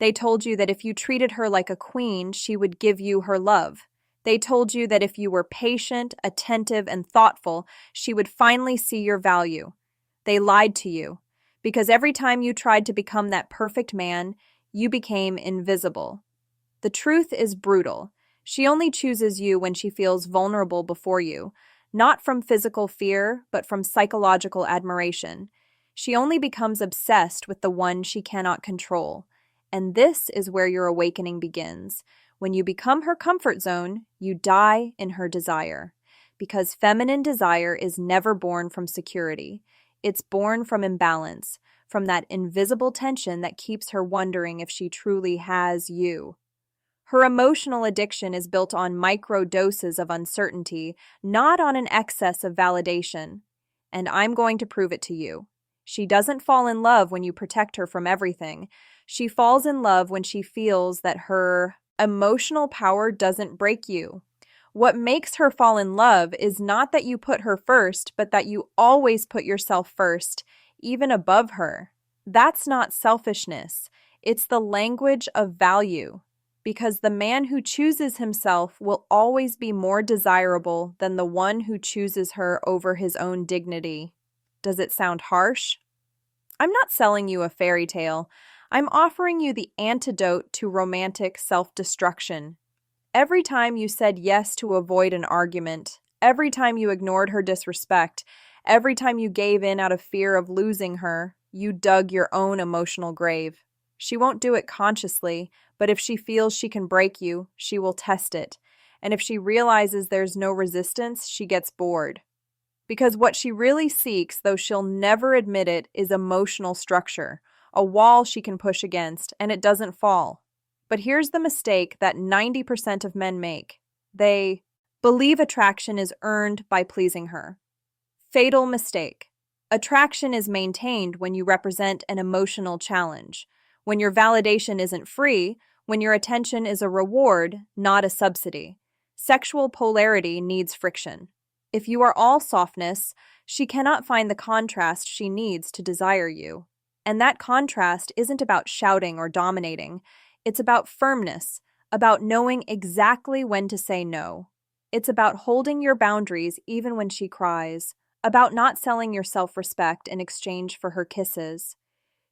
They told you that if you treated her like a queen, she would give you her love. They told you that if you were patient, attentive, and thoughtful, she would finally see your value. They lied to you, because every time you tried to become that perfect man, you became invisible. The truth is brutal. She only chooses you when she feels vulnerable before you, not from physical fear, but from psychological admiration. She only becomes obsessed with the one she cannot control. And this is where your awakening begins. When you become her comfort zone, you die in her desire. Because feminine desire is never born from security. It's born from imbalance, from that invisible tension that keeps her wondering if she truly has you. Her emotional addiction is built on micro doses of uncertainty, not on an excess of validation. And I'm going to prove it to you. She doesn't fall in love when you protect her from everything. She falls in love when she feels that her emotional power doesn't break you. What makes her fall in love is not that you put her first, but that you always put yourself first, even above her. That's not selfishness. It's the language of value. Because the man who chooses himself will always be more desirable than the one who chooses her over his own dignity. Does it sound harsh? I'm not selling you a fairy tale. I'm offering you the antidote to romantic self-destruction. Every time you said yes to avoid an argument, every time you ignored her disrespect, every time you gave in out of fear of losing her, you dug your own emotional grave. She won't do it consciously, but if she feels she can break you, she will test it. And if she realizes there's no resistance, she gets bored. Because what she really seeks, though she'll never admit it, is emotional structure, a wall she can push against, and it doesn't fall. But here's the mistake that 90% of men make. They believe attraction is earned by pleasing her. Fatal mistake. Attraction is maintained when you represent an emotional challenge, when your validation isn't free, when your attention is a reward, not a subsidy. Sexual polarity needs friction. If you are all softness, she cannot find the contrast she needs to desire you. And that contrast isn't about shouting or dominating. It's about firmness, about knowing exactly when to say no. It's about holding your boundaries even when she cries, about not selling your self-respect in exchange for her kisses.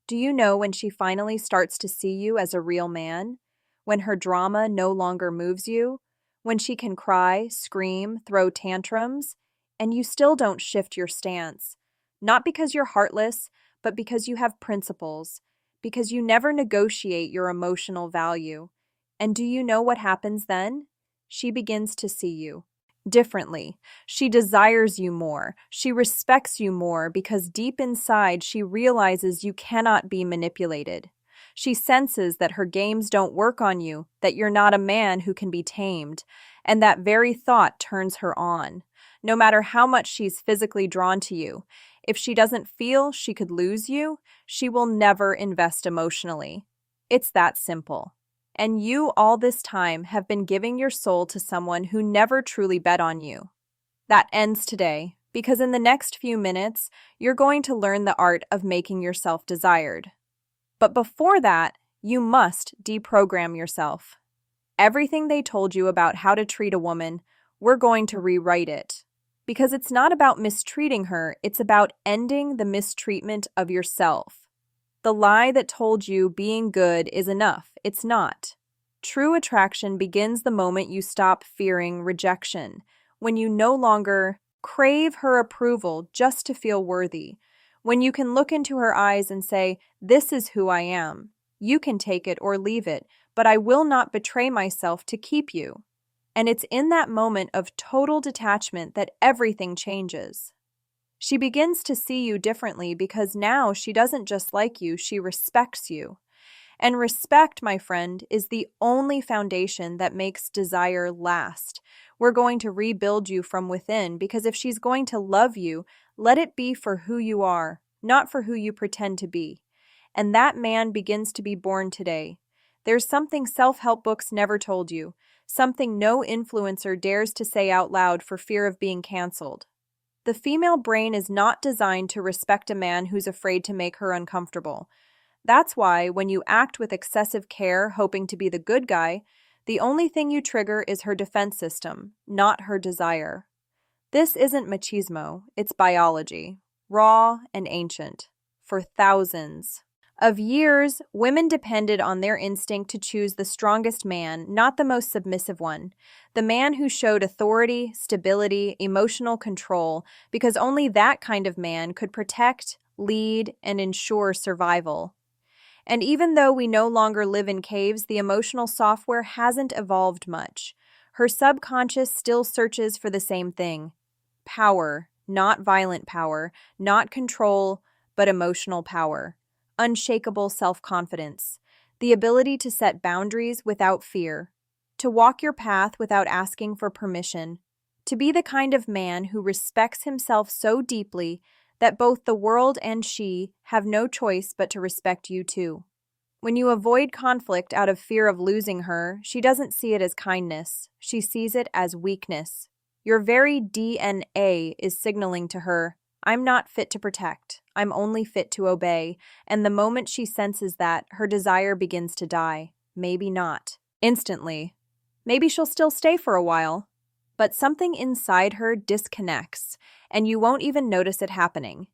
Do you know when she finally starts to see you as a real man? When her drama no longer moves you? When she can cry, scream, throw tantrums, and you still don't shift your stance? Not because you're heartless, but because you have principles, because you never negotiate your emotional value. And do you know what happens then? She begins to see you differently. She desires you more. She respects you more because deep inside she realizes you cannot be manipulated. She senses that her games don't work on you, that you're not a man who can be tamed, and that very thought turns her on. No matter how much she's physically drawn to you, if she doesn't feel she could lose you, she will never invest emotionally. It's that simple. And you, all this time, have been giving your soul to someone who never truly bet on you. That ends today, because in the next few minutes, you're going to learn the art of making yourself desired. But before that, you must deprogram yourself. Everything they told you about how to treat a woman, we're going to rewrite it. Because it's not about mistreating her, it's about ending the mistreatment of yourself. The lie that told you being good is enough, it's not. True attraction begins the moment you stop fearing rejection, when you no longer crave her approval just to feel worthy, when you can look into her eyes and say, "This is who I am. You can take it or leave it, but I will not betray myself to keep you." And it's in that moment of total detachment that everything changes. She begins to see you differently because now she doesn't just like you, she respects you. And respect, my friend, is the only foundation that makes desire last. We're going to rebuild you from within because if she's going to love you, let it be for who you are, not for who you pretend to be. And that man begins to be born today. There's something self-help books never told you, something no influencer dares to say out loud for fear of being canceled. The female brain is not designed to respect a man who's afraid to make her uncomfortable. That's why, when you act with excessive care, hoping to be the good guy, the only thing you trigger is her defense system, not her desire. This isn't machismo, it's biology, raw and ancient. For thousands of years, women depended on their instinct to choose the strongest man, not the most submissive one. The man who showed authority, stability, emotional control, because only that kind of man could protect, lead, and ensure survival. And even though we no longer live in caves, the emotional software hasn't evolved much. Her subconscious still searches for the same thing: power, not violent power, not control, but emotional power, unshakable self-confidence, the ability to set boundaries without fear, to walk your path without asking for permission, to be the kind of man who respects himself so deeply that both the world and she have no choice but to respect you too. When you avoid conflict out of fear of losing her, she doesn't see it as kindness. She sees it as weakness. Your very DNA is signaling to her, I'm not fit to protect. I'm only fit to obey. And the moment she senses that, her desire begins to die. Maybe not instantly. Maybe she'll still stay for a while. But something inside her disconnects, and you won't even notice it happening.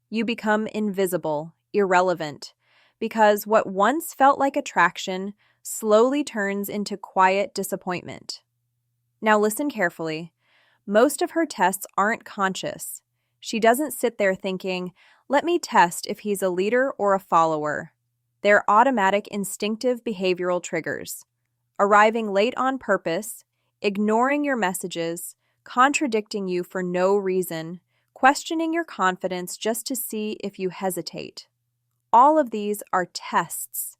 You become invisible, irrelevant, because what once felt like attraction slowly turns into quiet disappointment. Now listen carefully. Most of her tests aren't conscious. She doesn't sit there thinking, let me test if he's a leader or a follower. They're automatic, instinctive behavioral triggers. Arriving late on purpose, ignoring your messages, contradicting you for no reason, questioning your confidence just to see if you hesitate. All of these are tests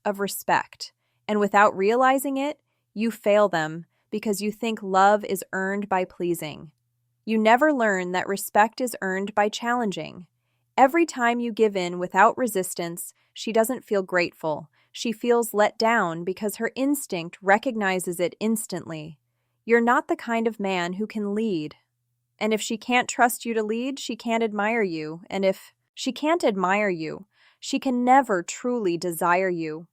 of respect, and without realizing it, you fail them because you think love is earned by pleasing. You never learn that respect is earned by challenging. Every time you give in without resistance, she doesn't feel grateful. She feels let down because her instinct recognizes it instantly. You're not the kind of man who can lead. And if she can't trust you to lead, she can't admire you. And if she can't admire you, she can never truly desire you.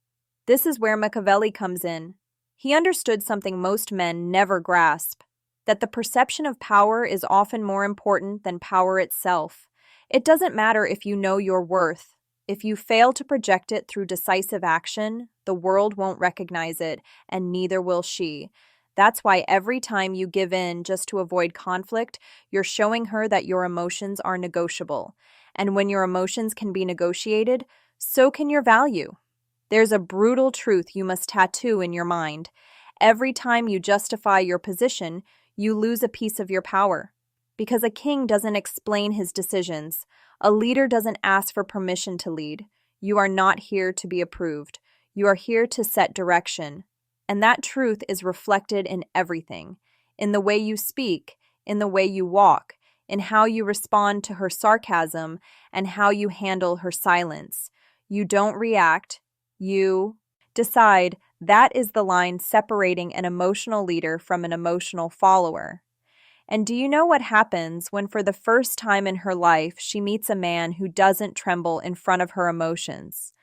This is where Machiavelli comes in. He understood something most men never grasp, that the perception of power is often more important than power itself. It doesn't matter if you know your worth. If you fail to project it through decisive action, the world won't recognize it, and neither will she. That's why every time you give in just to avoid conflict, you're showing her that your emotions are negotiable. And when your emotions can be negotiated, so can your value. There's a brutal truth you must tattoo in your mind. Every time you justify your position, you lose a piece of your power. Because a king doesn't explain his decisions. A leader doesn't ask for permission to lead. You are not here to be approved. You are here to set direction. And that truth is reflected in everything. In the way you speak, in the way you walk, in how you respond to her sarcasm, and how you handle her silence. You don't react. You decide. That is the line separating an emotional leader from an emotional follower. And do you know what happens when for the first time in her life she meets a man who doesn't tremble in front of her emotions?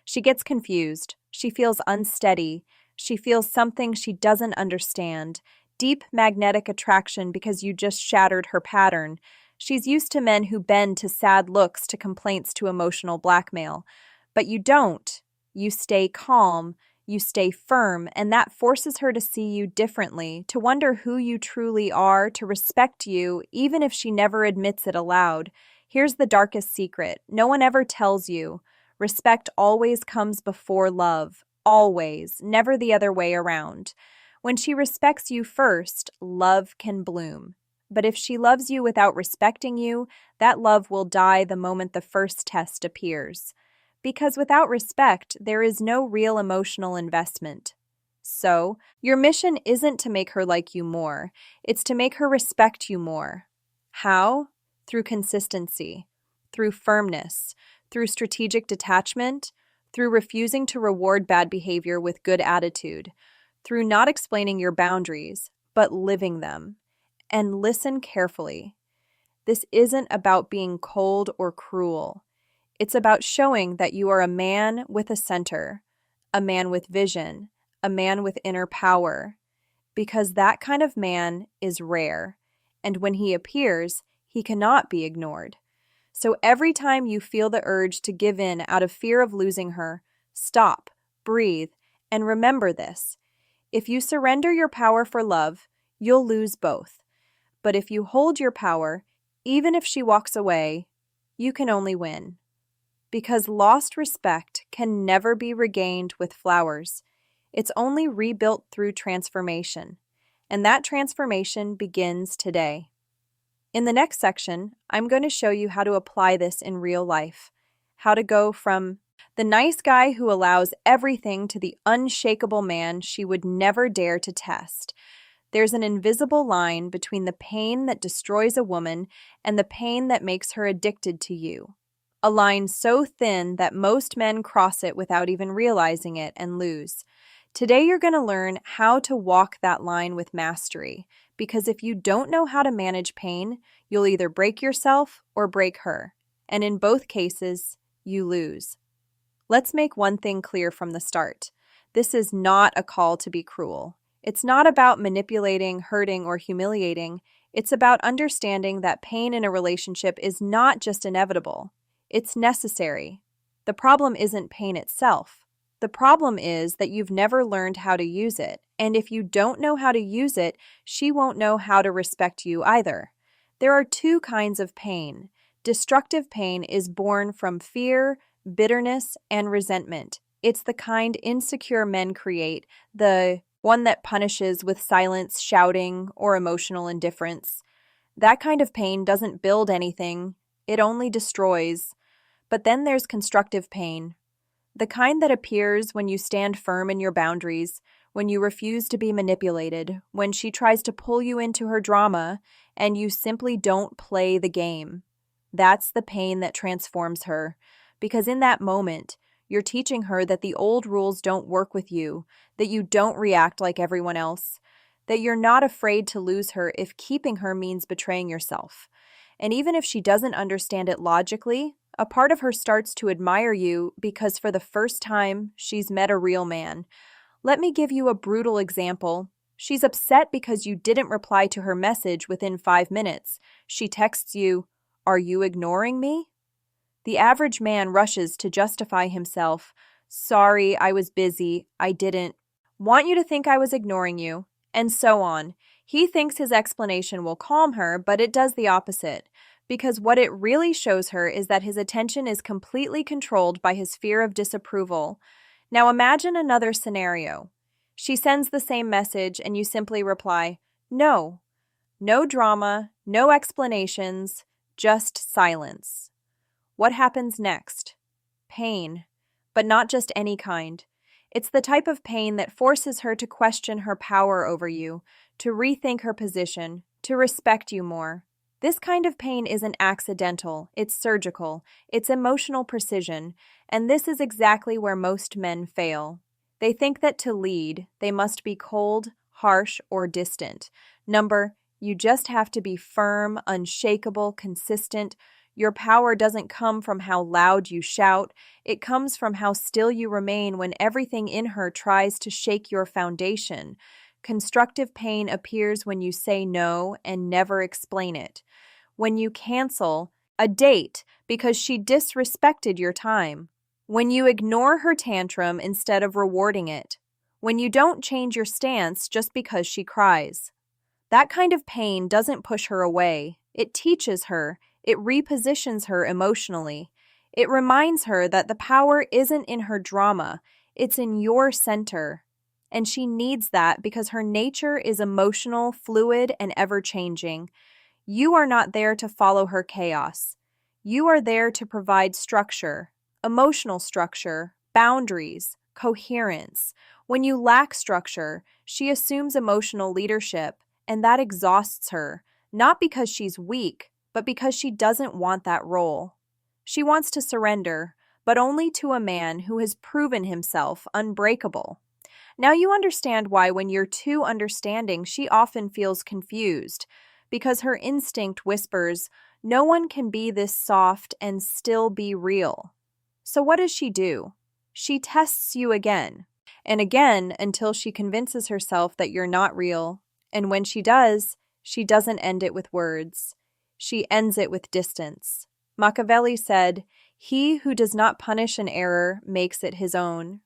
She gets confused. She feels unsteady. She feels something she doesn't understand. Deep magnetic attraction because you just shattered her pattern. She's used to men who bend to sad looks, to complaints, to emotional blackmail. But you don't. You stay calm. You stay firm, and that forces her to see you differently, to wonder who you truly are, to respect you, even if she never admits it aloud. Here's the darkest secret. No one ever tells you. Respect always comes before love. Always. Never the other way around. When she respects you first, love can bloom. But if she loves you without respecting you, that love will die the moment the first test appears. Because without respect, there is no real emotional investment. So, your mission isn't to make her like you more. It's to make her respect you more. How? Through consistency, through firmness, through strategic detachment, through refusing to reward bad behavior with good attitude, through not explaining your boundaries, but living them. And listen carefully. This isn't about being cold or cruel. It's about showing that you are a man with a center, a man with vision, a man with inner power, because that kind of man is rare, and when he appears, he cannot be ignored. So every time you feel the urge to give in out of fear of losing her, stop, breathe, and remember this. If you surrender your power for love, you'll lose both. But if you hold your power, even if she walks away, you can only win. Because lost respect can never be regained with flowers. It's only rebuilt through transformation. And that transformation begins today. In the next section, I'm going to show you how to apply this in real life. How to go from the nice guy who allows everything to the unshakable man she would never dare to test. There's an invisible line between the pain that destroys a woman and the pain that makes her addicted to you. A line so thin that most men cross it without even realizing it and lose. Today you're going to learn how to walk that line with mastery, because if you don't know how to manage pain, you'll either break yourself or break her, and in both cases, you lose. Let's make one thing clear from the start. This is not a call to be cruel. It's not about manipulating, hurting, or humiliating. It's about understanding that pain in a relationship is not just inevitable. It's necessary. The problem isn't pain itself. The problem is that you've never learned how to use it, and if you don't know how to use it, she won't know how to respect you either. There are two kinds of pain. Destructive pain is born from fear, bitterness, and resentment. It's the kind insecure men create, the one that punishes with silence, shouting, or emotional indifference. That kind of pain doesn't build anything, it only destroys. But then there's constructive pain. The kind that appears when you stand firm in your boundaries, when you refuse to be manipulated, when she tries to pull you into her drama, and you simply don't play the game. That's the pain that transforms her, because in that moment, you're teaching her that the old rules don't work with you, that you don't react like everyone else, that you're not afraid to lose her if keeping her means betraying yourself. And even if she doesn't understand it logically, a part of her starts to admire you because for the first time, she's met a real man. Let me give you a brutal example. She's upset because you didn't reply to her message within 5 minutes. She texts you, "Are you ignoring me?" The average man rushes to justify himself. "Sorry, I was busy. I didn't want you to think I was ignoring you," and so on. He thinks his explanation will calm her, but it does the opposite. Because what it really shows her is that his attention is completely controlled by his fear of disapproval. Now imagine another scenario. She sends the same message and you simply reply, "No." No drama, no explanations, just silence. What happens next? Pain, but not just any kind. It's the type of pain that forces her to question her power over you, to rethink her position, to respect you more. This kind of pain isn't accidental, it's surgical, it's emotional precision, and this is exactly where most men fail. They think that to lead, they must be cold, harsh, or distant. You just have to be firm, unshakable, consistent. Your power doesn't come from how loud you shout, it comes from how still you remain when everything in her tries to shake your foundation. Constructive pain appears when you say no and never explain it. When you cancel a date because she disrespected your time. When you ignore her tantrum instead of rewarding it. When you don't change your stance just because she cries. That kind of pain doesn't push her away. It teaches her. It repositions her emotionally. It reminds her that the power isn't in her drama. It's in your center. And she needs that because her nature is emotional, fluid, and ever-changing. You are not there to follow her chaos. You are there to provide structure, emotional structure, boundaries, coherence. When you lack structure, she assumes emotional leadership, and that exhausts her, not because she's weak, but because she doesn't want that role. She wants to surrender, but only to a man who has proven himself unbreakable. Now you understand why when you're too understanding, she often feels confused, because her instinct whispers, No one can be this soft and still be real. So what does she do? She tests you again and again until she convinces herself that you're not real. And when she does, she doesn't end it with words. She ends it with distance. Machiavelli said, "He who does not punish an error makes it his own."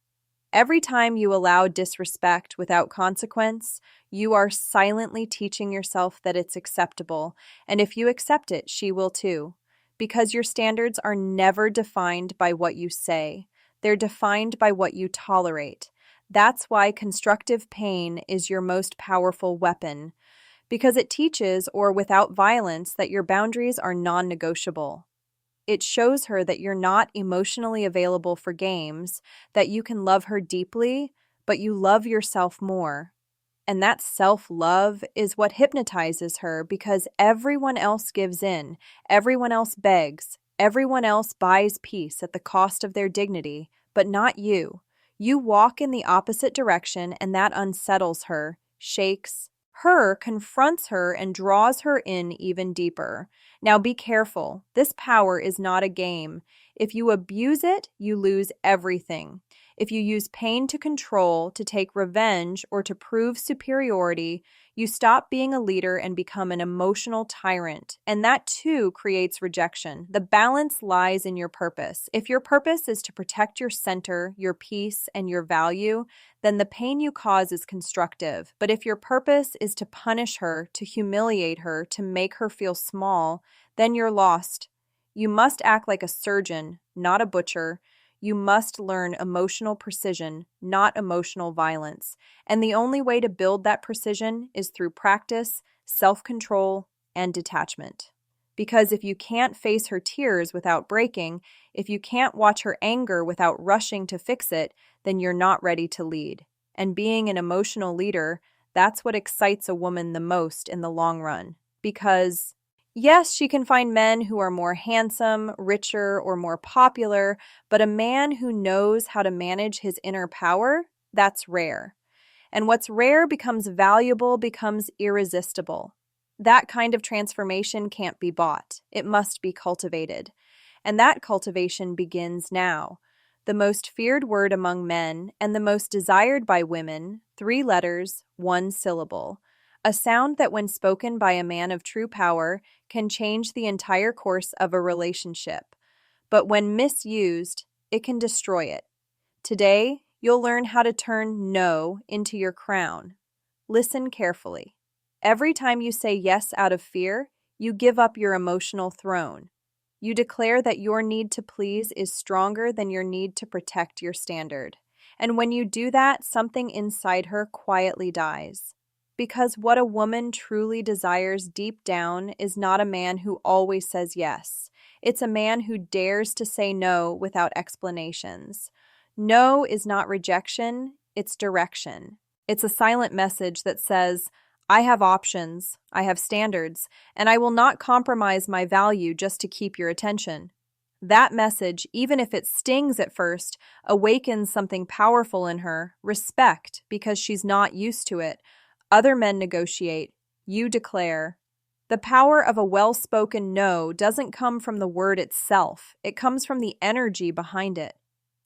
Every time you allow disrespect without consequence, you are silently teaching yourself that it's acceptable, and if you accept it, she will too. Because your standards are never defined by what you say, they're defined by what you tolerate. That's why constructive pain is your most powerful weapon, because it teaches, or without violence, that your boundaries are non-negotiable. It shows her that you're not emotionally available for games, that you can love her deeply, but you love yourself more. And that self-love is what hypnotizes her because everyone else gives in, everyone else begs, everyone else buys peace at the cost of their dignity, but not you. You walk in the opposite direction and that unsettles her, shakes her, confronts her, and draws her in even deeper. Now be careful. This power is not a game. If you abuse it, you lose everything. If you use pain to control, to take revenge, or to prove superiority, you stop being a leader and become an emotional tyrant. And that too creates rejection. The balance lies in your purpose. If your purpose is to protect your center, your peace, and your value, then the pain you cause is constructive. But if your purpose is to punish her, to humiliate her, to make her feel small, then you're lost. You must act like a surgeon, not a butcher. You must learn emotional precision, not emotional violence. And the only way to build that precision is through practice, self-control, and detachment. Because if you can't face her tears without breaking, if you can't watch her anger without rushing to fix it, then you're not ready to lead. And being an emotional leader, that's what excites a woman the most in the long run. Because yes, she can find men who are more handsome, richer, or more popular, but a man who knows how to manage his inner power, that's rare. And what's rare becomes valuable, becomes irresistible. That kind of transformation can't be bought. It must be cultivated. And that cultivation begins now. The most feared word among men and the most desired by women, 3 letters, 1 syllable. A sound that when spoken by a man of true power can change the entire course of a relationship. But when misused, it can destroy it. Today, you'll learn how to turn no into your crown. Listen carefully. Every time you say yes out of fear, you give up your emotional throne. You declare that your need to please is stronger than your need to protect your standard. And when you do that, something inside her quietly dies. Because what a woman truly desires deep down is not a man who always says yes. It's a man who dares to say no without explanations. No is not rejection, it's direction. It's a silent message that says, I have options, I have standards, and I will not compromise my value just to keep your attention. That message, even if it stings at first, awakens something powerful in her, respect, because she's not used to it. Other men negotiate. You declare. The power of a well-spoken no doesn't come from the word itself. It comes from the energy behind it.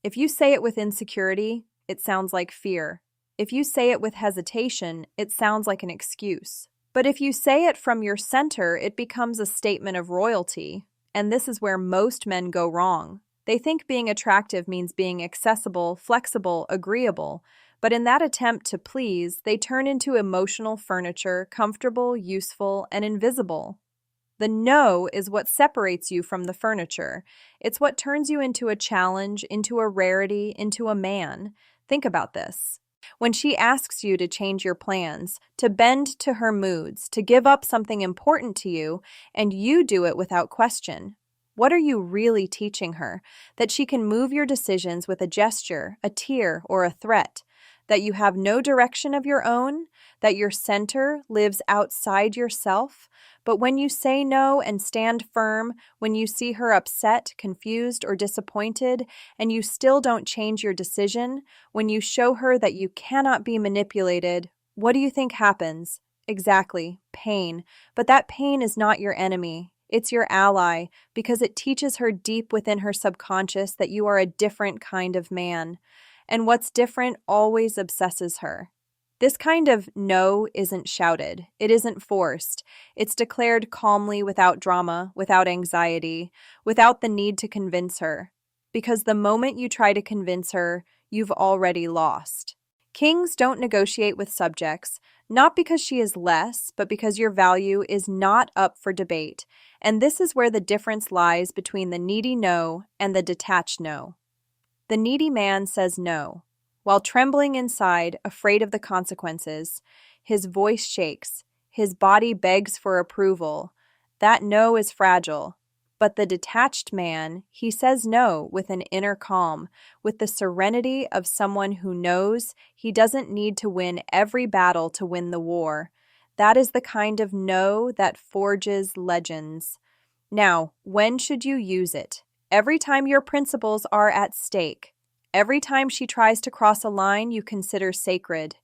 If you say it with insecurity, it sounds like fear. If you say it with hesitation, it sounds like an excuse. But if you say it from your center, it becomes a statement of royalty. And this is where most men go wrong. They think being attractive means being accessible, flexible, agreeable. But in that attempt to please, they turn into emotional furniture, comfortable, useful, and invisible. The no is what separates you from the furniture. It's what turns you into a challenge, into a rarity, into a man. Think about this. When she asks you to change your plans, to bend to her moods, to give up something important to you, and you do it without question, what are you really teaching her? That she can move your decisions with a gesture, a tear, or a threat? That you have no direction of your own, that your center lives outside yourself. But when you say no and stand firm, when you see her upset, confused, or disappointed, and you still don't change your decision, when you show her that you cannot be manipulated, what do you think happens? Exactly, pain. But that pain is not your enemy. It's your ally because it teaches her deep within her subconscious that you are a different kind of man, and what's different always obsesses her. This kind of no isn't shouted. It isn't forced. It's declared calmly without drama, without anxiety, without the need to convince her. Because the moment you try to convince her, you've already lost. Kings don't negotiate with subjects, not because she is less, but because your value is not up for debate. And this is where the difference lies between the needy no and the detached no. The needy man says no. While trembling inside, afraid of the consequences, his voice shakes, his body begs for approval. That no is fragile. But the detached man, he says no with an inner calm, with the serenity of someone who knows he doesn't need to win every battle to win the war. That is the kind of no that forges legends. Now, when should you use it? Every time your principles are at stake. Every time she tries to cross a line you consider sacred.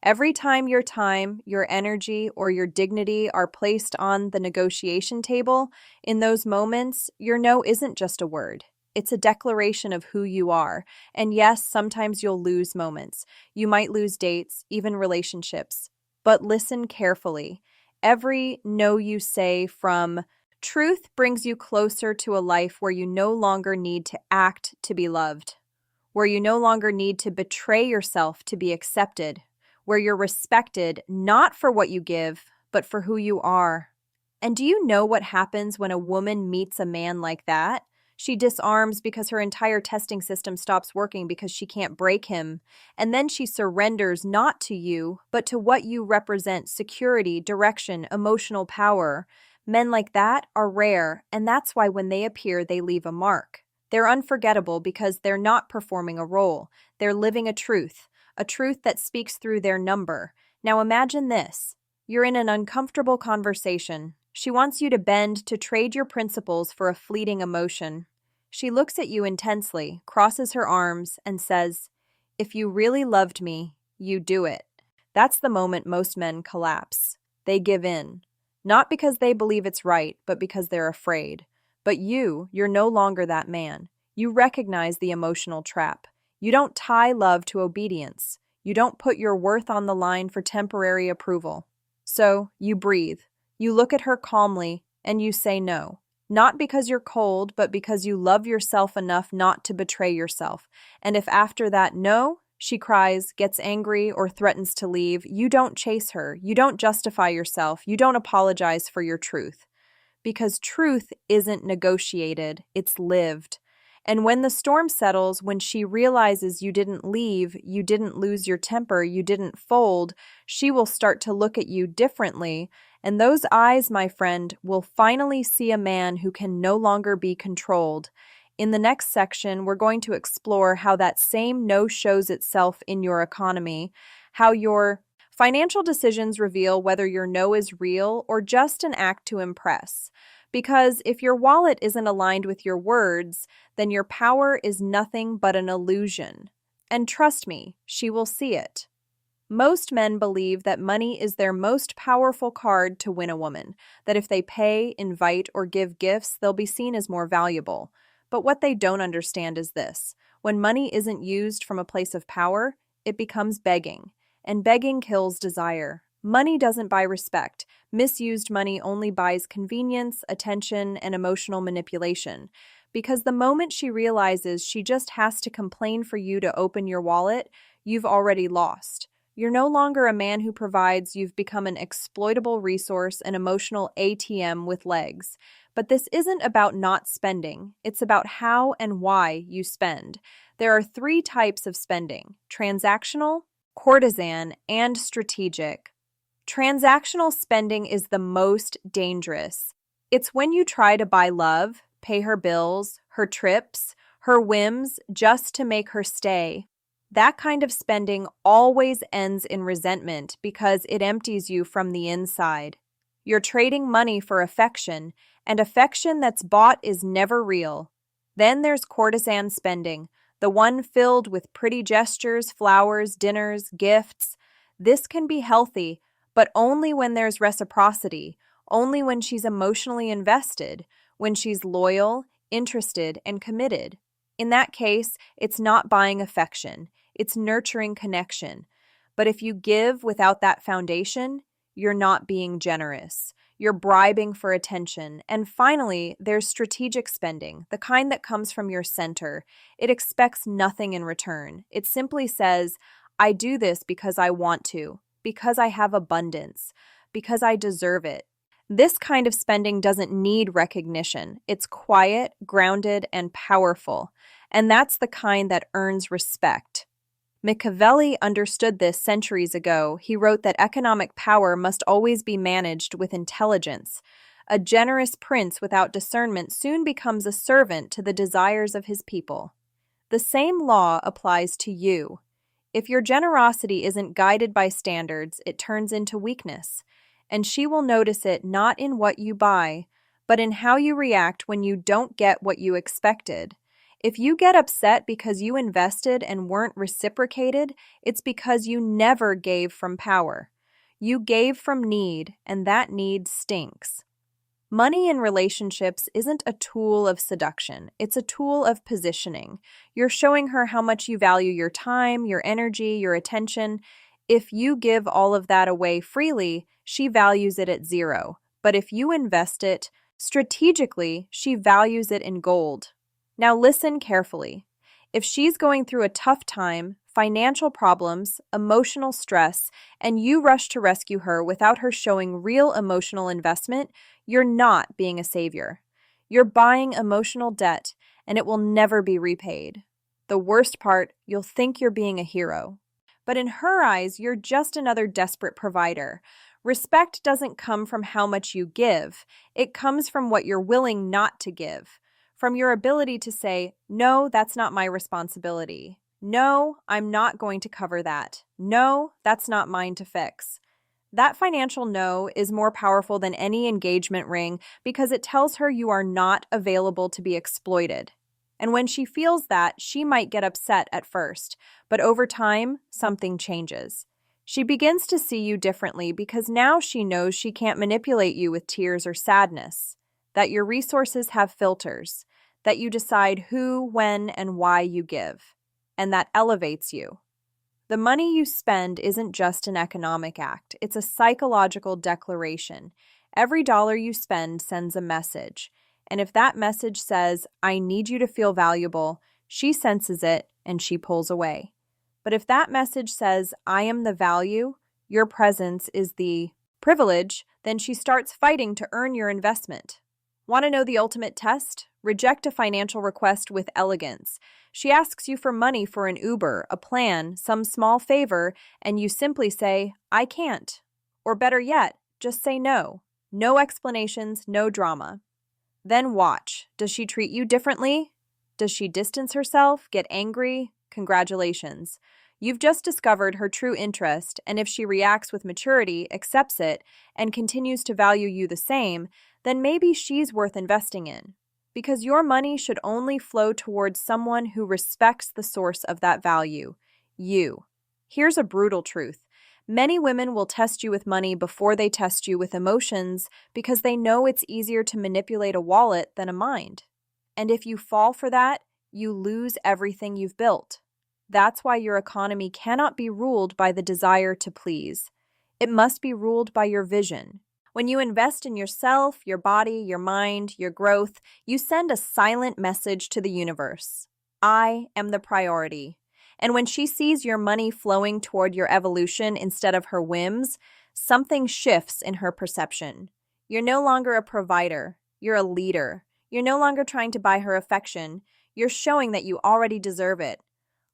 Every time your time, your energy, or your dignity are placed on the negotiation table, in those moments, your no isn't just a word. It's a declaration of who you are. And yes, sometimes you'll lose moments. You might lose dates, even relationships. But listen carefully. Every no you say from truth brings you closer to a life where you no longer need to act to be loved, where you no longer need to betray yourself to be accepted, where you're respected not for what you give, but for who you are. And do you know what happens when a woman meets a man like that? She disarms because her entire testing system stops working because she can't break him. And then she surrenders not to you, but to what you represent: security, direction, emotional power. Men like that are rare, and that's why when they appear, they leave a mark. They're unforgettable because they're not performing a role. They're living a truth that speaks through their number. Now imagine this. You're in an uncomfortable conversation. She wants you to bend to trade your principles for a fleeting emotion. She looks at you intensely, crosses her arms, and says, "If you really loved me, you do it." That's the moment most men collapse. They give in. Not because they believe it's right, but because they're afraid. But you're no longer that man. You recognize the emotional trap. You don't tie love to obedience. You don't put your worth on the line for temporary approval. So you breathe. You look at her calmly and you say no. Not because you're cold, but because you love yourself enough not to betray yourself. And if after that no, she cries, gets angry, or threatens to leave, you don't chase her. You don't justify yourself. You don't apologize for your truth. Because truth isn't negotiated, it's lived. And when the storm settles, when she realizes you didn't leave, you didn't lose your temper, you didn't fold, she will start to look at you differently. And those eyes, my friend, will finally see a man who can no longer be controlled. In the next section, we're going to explore how that same no shows itself in your economy, how your financial decisions reveal whether your no is real or just an act to impress. Because if your wallet isn't aligned with your words, then your power is nothing but an illusion. And trust me, she will see it. Most men believe that money is their most powerful card to win a woman, that if they pay, invite, or give gifts, they'll be seen as more valuable. But what they don't understand is this: when money isn't used from a place of power, it becomes begging. And begging kills desire. Money doesn't buy respect. Misused money only buys convenience, attention, and emotional manipulation. Because the moment she realizes she just has to complain for you to open your wallet, you've already lost. You're no longer a man who provides, you've become an exploitable resource, an emotional ATM with legs. But this isn't about not spending. It's about how and why you spend. There are 3 types of spending: transactional, courtesan, and strategic. Transactional spending is the most dangerous. It's when you try to buy love, pay her bills, her trips, her whims, just to make her stay. That kind of spending always ends in resentment because it empties you from the inside. You're trading money for affection, and affection that's bought is never real. Then there's courtesan spending, the one filled with pretty gestures, flowers, dinners, gifts. This can be healthy, but only when there's reciprocity, only when she's emotionally invested, when she's loyal, interested, and committed. In that case, it's not buying affection, it's nurturing connection. But if you give without that foundation, you're not being generous. You're bribing for attention. And finally, there's strategic spending, the kind that comes from your center. It expects nothing in return. It simply says, I do this because I want to, because I have abundance, because I deserve it. This kind of spending doesn't need recognition. It's quiet, grounded, and powerful. And that's the kind that earns respect. Machiavelli understood this centuries ago. He wrote that economic power must always be managed with intelligence. A generous prince without discernment soon becomes a servant to the desires of his people. The same law applies to you. If your generosity isn't guided by standards, it turns into weakness. And she will notice it not in what you buy, but in how you react when you don't get what you expected. If you get upset because you invested and weren't reciprocated, it's because you never gave from power. You gave from need, and that need stinks. Money in relationships isn't a tool of seduction. It's a tool of positioning. You're showing her how much you value your time, your energy, your attention. If you give all of that away freely, she values it at zero. But if you invest it strategically, she values it in gold. Now listen carefully. If she's going through a tough time, financial problems, emotional stress, and you rush to rescue her without her showing real emotional investment, you're not being a savior. You're buying emotional debt, and it will never be repaid. The worst part, you'll think you're being a hero. But in her eyes, you're just another desperate provider. Respect doesn't come from how much you give. It comes from what you're willing not to give. From your ability to say, no, that's not my responsibility. No, I'm not going to cover that. No, that's not mine to fix. That financial no is more powerful than any engagement ring because it tells her you are not available to be exploited. And when she feels that, she might get upset at first, but over time, something changes. She begins to see you differently because now she knows she can't manipulate you with tears or sadness, that your resources have filters, that you decide who, when, and why you give, and that elevates you. The money you spend isn't just an economic act, it's a psychological declaration. Every dollar you spend sends a message. And if that message says, I need you to feel valuable, she senses it and she pulls away. But if that message says, I am the value, your presence is the privilege, then she starts fighting to earn your investment. Want to know the ultimate test? Reject a financial request with elegance. She asks you for money for an Uber, a plan, some small favor, and you simply say, I can't. Or better yet, just say no. No explanations, no drama. Then watch. Does she treat you differently? Does she distance herself, get angry? Congratulations. You've just discovered her true interest, and if she reacts with maturity, accepts it, and continues to value you the same, then maybe she's worth investing in. Because your money should only flow towards someone who respects the source of that value, you. Here's a brutal truth. Many women will test you with money before they test you with emotions because they know it's easier to manipulate a wallet than a mind. And if you fall for that, you lose everything you've built. That's why your economy cannot be ruled by the desire to please. It must be ruled by your vision. When you invest in yourself, your body, your mind, your growth, you send a silent message to the universe. I am the priority. And when she sees your money flowing toward your evolution instead of her whims, something shifts in her perception. You're no longer a provider. You're a leader. You're no longer trying to buy her affection. You're showing that you already deserve it.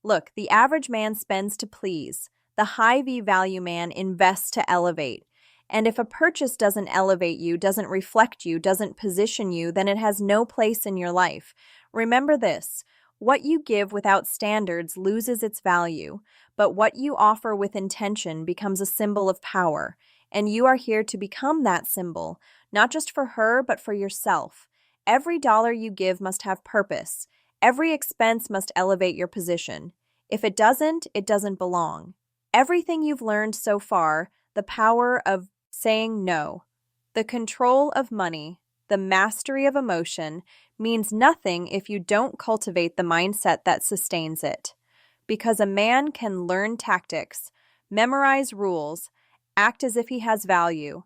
Look, the average man spends to please. The high V-value man invests to elevate. And if a purchase doesn't elevate you, doesn't reflect you, doesn't position you, then it has no place in your life. Remember this. What you give without standards loses its value, but what you offer with intention becomes a symbol of power, and you are here to become that symbol, not just for her, but for yourself. Every dollar you give must have purpose. Every expense must elevate your position. If it doesn't belong. Everything you've learned so far, the power of saying no, The control of money, the mastery of emotion, means nothing if you don't cultivate the mindset that sustains it. Because a man can learn tactics, memorize rules, act as if he has value,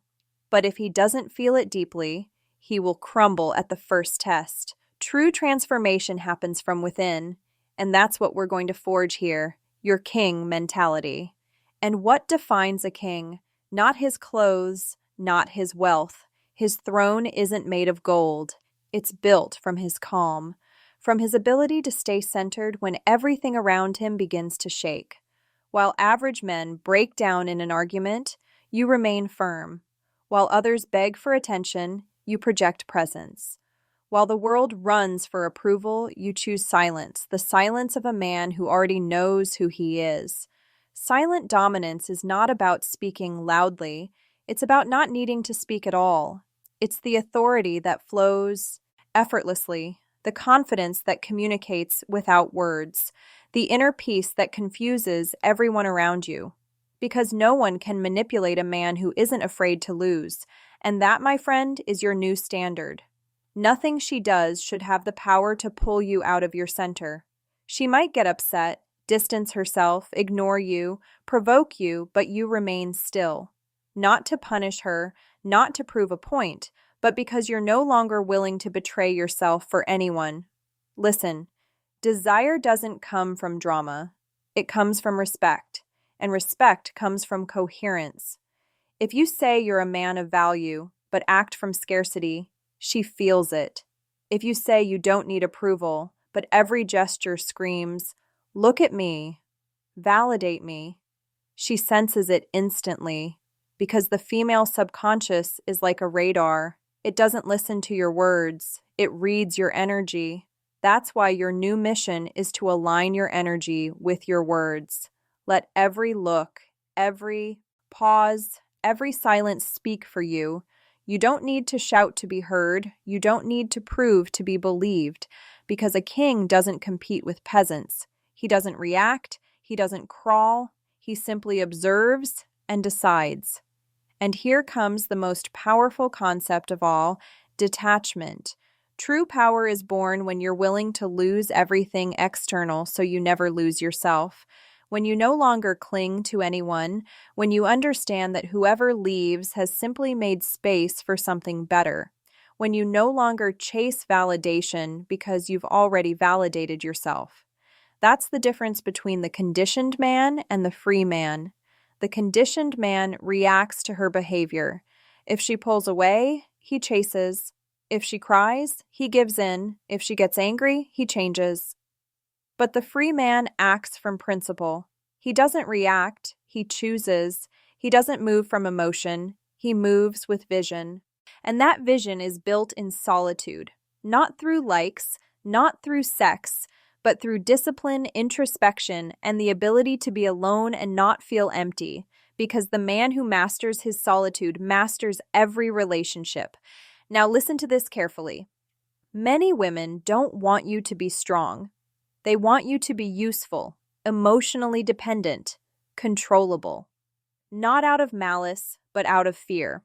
but if he doesn't feel it deeply, he will crumble at the first test. True transformation happens from within, and that's what we're going to forge here, your king mentality. And what defines a king? Not his clothes, not his wealth. His throne isn't made of gold. It's built from his calm, from his ability to stay centered when everything around him begins to shake. While average men break down in an argument, you remain firm. While others beg for attention, you project presence. While the world runs for approval, you choose silence, the silence of a man who already knows who he is. Silent dominance is not about speaking loudly, it's about not needing to speak at all. It's the authority that flows effortlessly, the confidence that communicates without words, the inner peace that confuses everyone around you. Because no one can manipulate a man who isn't afraid to lose, and that, my friend, is your new standard. Nothing she does should have the power to pull you out of your center. She might get upset, distance herself, ignore you, provoke you, but you remain still. Not to punish her, not to prove a point, but because you're no longer willing to betray yourself for anyone. Listen, desire doesn't come from drama. It comes from respect, and respect comes from coherence. If you say you're a man of value, but act from scarcity, she feels it. If you say you don't need approval, but every gesture screams, "Look at me, validate me," she senses it instantly, because the female subconscious is like a radar. It doesn't listen to your words, it reads your energy. That's why your new mission is to align your energy with your words. Let every look, every pause, every silence speak for you. You don't need to shout to be heard. You don't need to prove to be believed, because a king doesn't compete with peasants. He doesn't react. He doesn't crawl. He simply observes and decides. And here comes the most powerful concept of all, detachment. True power is born when you're willing to lose everything external so you never lose yourself. When you no longer cling to anyone, when you understand that whoever leaves has simply made space for something better, when you no longer chase validation because you've already validated yourself. That's the difference between the conditioned man and the free man. The conditioned man reacts to her behavior. If she pulls away, he chases. If she cries, he gives in. If she gets angry, he changes. But the free man acts from principle. He doesn't react, he chooses. He doesn't move from emotion, he moves with vision. And that vision is built in solitude, not through likes, not through sex, but through discipline, introspection, and the ability to be alone and not feel empty, because the man who masters his solitude masters every relationship. Now listen to this carefully. Many women don't want you to be strong. They want you to be useful, emotionally dependent, controllable. Not out of malice, but out of fear.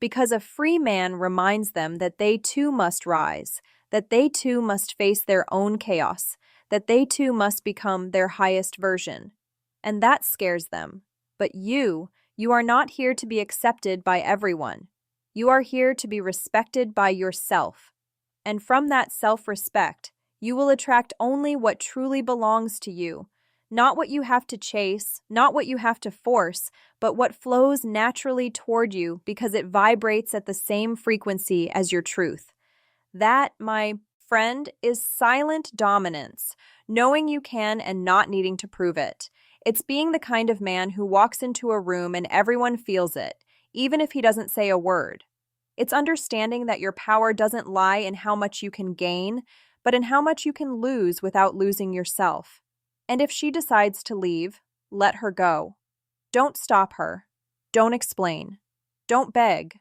Because a free man reminds them that they too must rise, that they too must face their own chaos, that they too must become their highest version. And that scares them. But you are not here to be accepted by everyone. You are here to be respected by yourself. And from that self-respect, you will attract only what truly belongs to you, not what you have to chase, not what you have to force, but what flows naturally toward you because it vibrates at the same frequency as your truth. That, my friend, is silent dominance, knowing you can and not needing to prove it. It's being the kind of man who walks into a room and everyone feels it, even if he doesn't say a word. It's understanding that your power doesn't lie in how much you can gain, but in how much you can lose without losing yourself. And if she decides to leave, let her go. Don't stop her. Don't explain. Don't beg.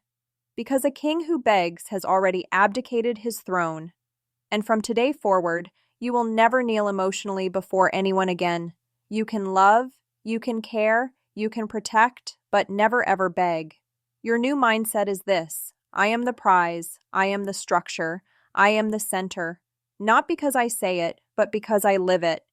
Because a king who begs has already abdicated his throne. And from today forward, you will never kneel emotionally before anyone again. You can love, you can care, you can protect, but never ever beg. Your new mindset is this: I am the prize, I am the structure, I am the center. Not because I say it, but because I live it.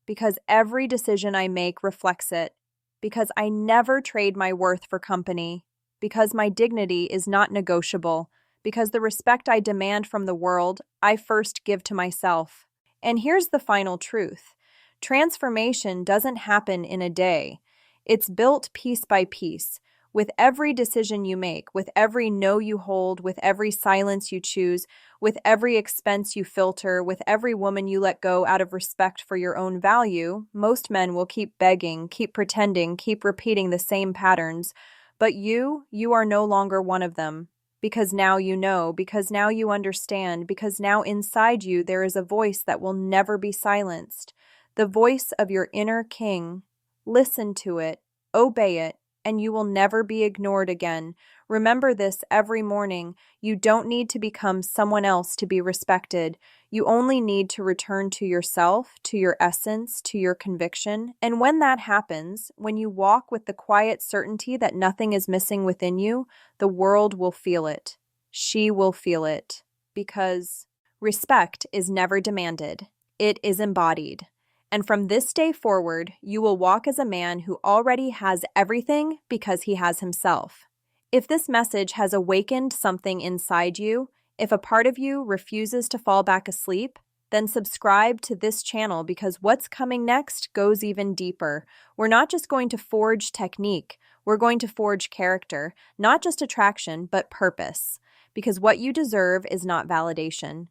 Because every decision I make reflects it. Because I never trade my worth for company. Because my dignity is not negotiable. Because the respect I demand from the world, I first give to myself. And here's the final truth: transformation doesn't happen in a day. It's built piece by piece. With every decision you make, with every no you hold, with every silence you choose, with every expense you filter, with every woman you let go out of respect for your own value, most men will keep begging, keep pretending, keep repeating the same patterns. But you are no longer one of them. Because now you know, because now you understand, because now inside you there is a voice that will never be silenced. The voice of your inner king. Listen to it, obey it, and you will never be ignored again. Remember this every morning. You don't need to become someone else to be respected. You only need to return to yourself, to your essence, to your conviction. And when that happens, when you walk with the quiet certainty that nothing is missing within you, the world will feel it. She will feel it. Because respect is never demanded. It is embodied. And from this day forward, you will walk as a man who already has everything because he has himself. If this message has awakened something inside you, if a part of you refuses to fall back asleep, then subscribe to this channel because what's coming next goes even deeper. We're not just going to forge technique, we're going to forge character, not just attraction, but purpose. Because what you deserve is not validation.